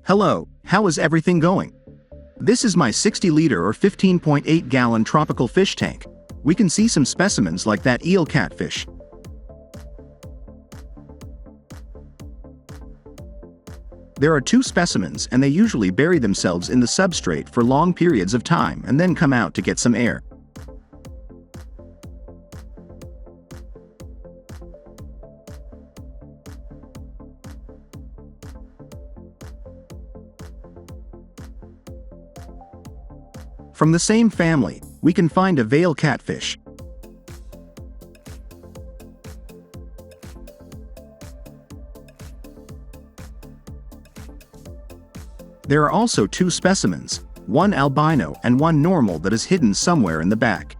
Hello, how is everything going? This is my 60-liter or 15.8-gallon tropical fish tank. We can see some specimens like that eel catfish. There are two specimens and they usually bury themselves in the substrate for long periods of time and then come out to get some air. From the same family, we can find a Vail catfish. There are also two specimens, one albino and one normal that is hidden somewhere in the back.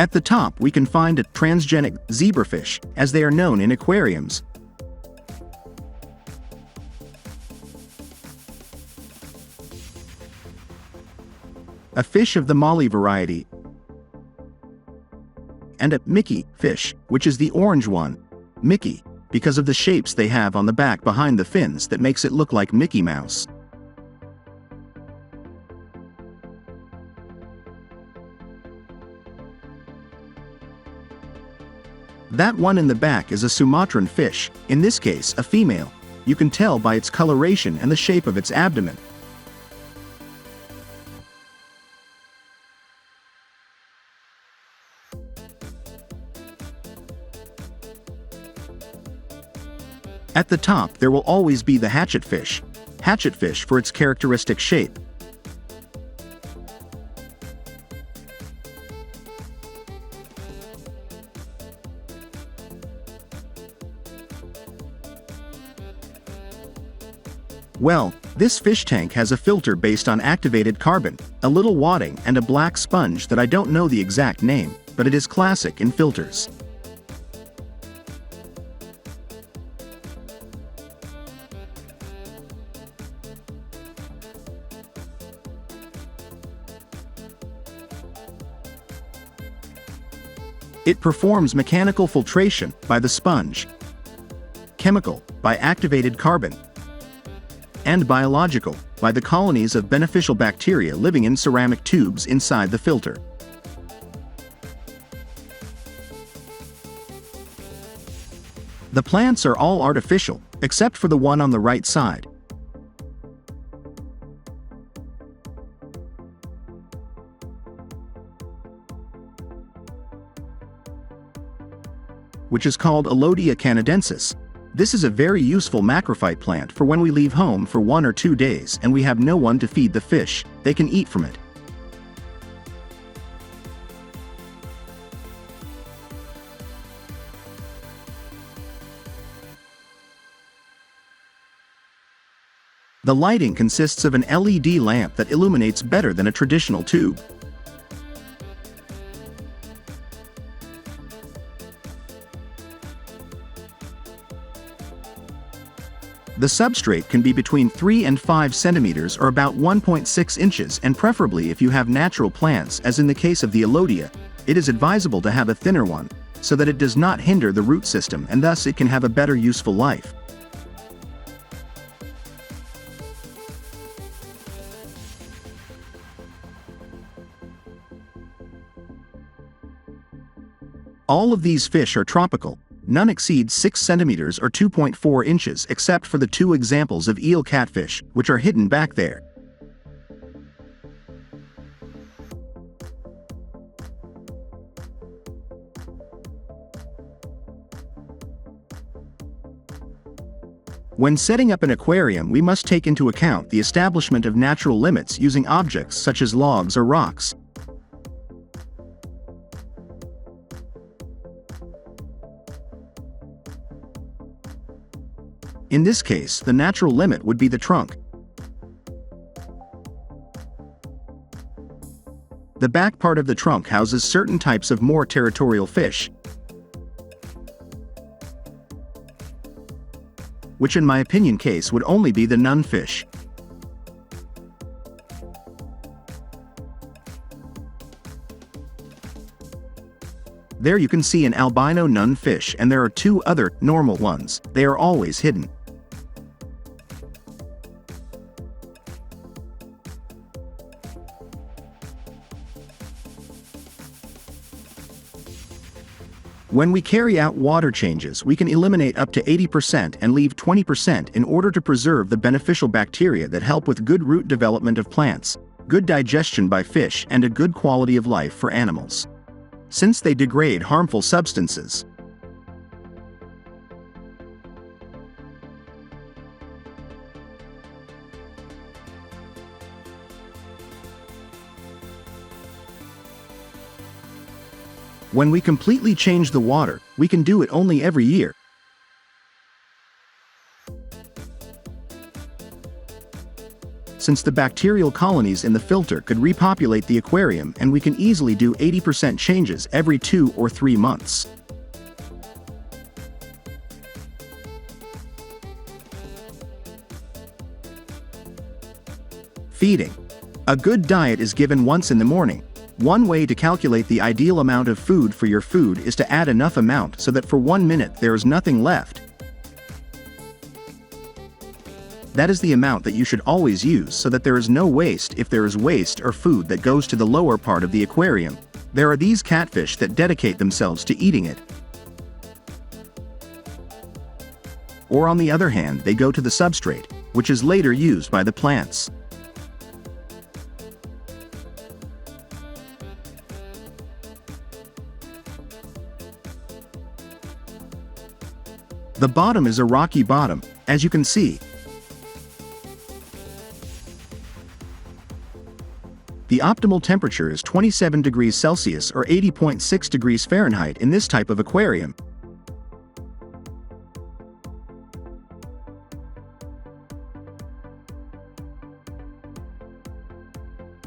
At the top we can find a transgenic zebrafish, as they are known in aquariums. A fish of the molly variety, and a Mickey fish, which is the orange one. Mickey, because of the shapes they have on the back behind the fins that makes it look like Mickey Mouse. That one in the back is a Sumatran fish, in this case a female. You can tell by its coloration and the shape of its abdomen. At the top there will always be the hatchetfish. Hatchetfish for its characteristic shape. Well, this fish tank has a filter based on activated carbon, a little wadding and a black sponge that I don't know the exact name, but it is classic in filters. It performs mechanical filtration by the sponge, chemical by activated carbon, and biological by the colonies of beneficial bacteria living in ceramic tubes inside the filter. The plants are all artificial, except for the one on the right side. Which is called Alodia canadensis. This is a very useful macrophyte plant for when we leave home for 1 or 2 days and we have no one to feed the fish. They can eat from it. The lighting consists of an LED lamp that illuminates better than a traditional tube. The substrate can be between 3 and 5 centimeters or about 1.6 inches, and preferably if you have natural plants, as in the case of the Alodia, it is advisable to have a thinner one, so that it does not hinder the root system and thus it can have a better useful life. All of these fish are tropical. None exceed 6 centimeters or 2.4 inches except for the two examples of eel catfish, which are hidden back there. When setting up an aquarium, we must take into account the establishment of natural limits using objects such as logs or rocks. In this case, the natural limit would be the trunk. The back part of the trunk houses certain types of more territorial fish, which in my opinion case would only be the nunfish. There you can see an albino nun fish, and there are two other normal ones. They are always hidden. When we carry out water changes, we can eliminate up to 80% and leave 20% in order to preserve the beneficial bacteria that help with good root development of plants, good digestion by fish, and a good quality of life for animals, since they degrade harmful substances. When we completely change the water, we can do it only every year. Since the bacterial colonies in the filter could repopulate the aquarium, and we can easily do 80% changes every 2 or 3 months. Feeding. A good diet is given once in the morning. One way to calculate the ideal amount of food for your food is to add enough amount so that for 1 minute there is nothing left. That is the amount that you should always use so that there is no waste. If there is waste or food that goes to the lower part of the aquarium, there are these catfish that dedicate themselves to eating it. Or on the other hand, they go to the substrate, which is later used by the plants. The bottom is a rocky bottom, as you can see. The optimal temperature is 27 degrees Celsius or 80.6 degrees Fahrenheit in this type of aquarium.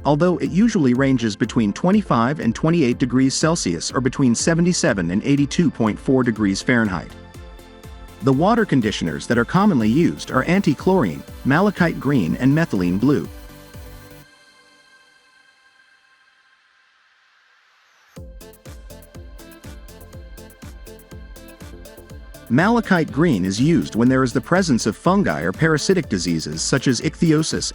Although it usually ranges between 25 and 28 degrees Celsius or between 77 and 82.4 degrees Fahrenheit. The water conditioners that are commonly used are anti-chlorine, malachite green, and methylene blue. Malachite green is used when there is the presence of fungi or parasitic diseases such as ichthyosis.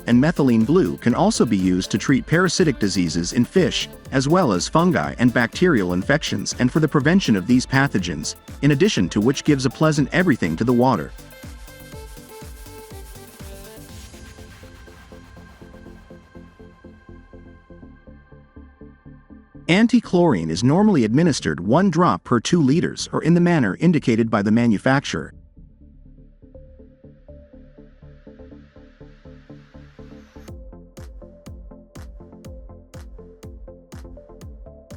And methylene blue can also be used to treat parasitic diseases in fish, as well as fungi and bacterial infections, and for the prevention of these pathogens, in addition to which gives a pleasant everything to the water. Anti-chlorine is normally administered 1 drop per 2 liters or in the manner indicated by the manufacturer.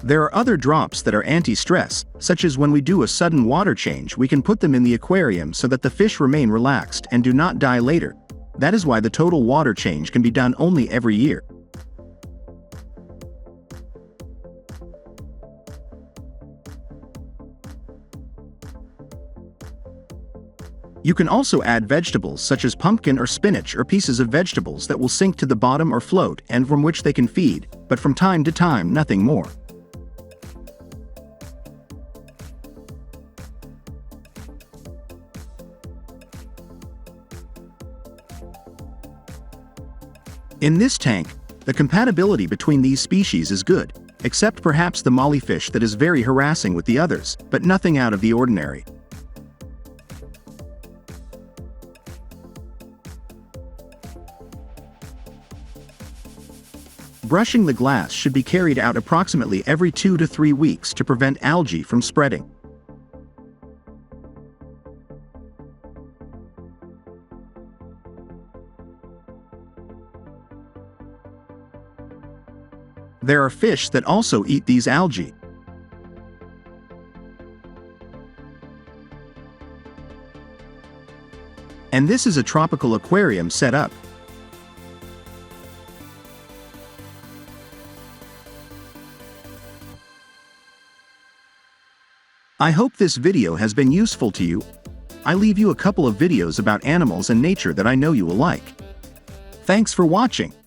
There are other drops that are anti-stress, such as when we do a sudden water change, we can put them in the aquarium so that the fish remain relaxed and do not die later. That is why the total water change can be done only every year. You can also add vegetables such as pumpkin or spinach or pieces of vegetables that will sink to the bottom or float and from which they can feed, but from time to time nothing more. In this tank, the compatibility between these species is good, except perhaps the mollyfish that is very harassing with the others, but nothing out of the ordinary. Brushing the glass should be carried out approximately every 2 to 3 weeks to prevent algae from spreading. There are fish that also eat these algae. And this is a tropical aquarium setup. I hope this video has been useful to you. I leave you a couple of videos about animals and nature that I know you will like. Thanks for watching.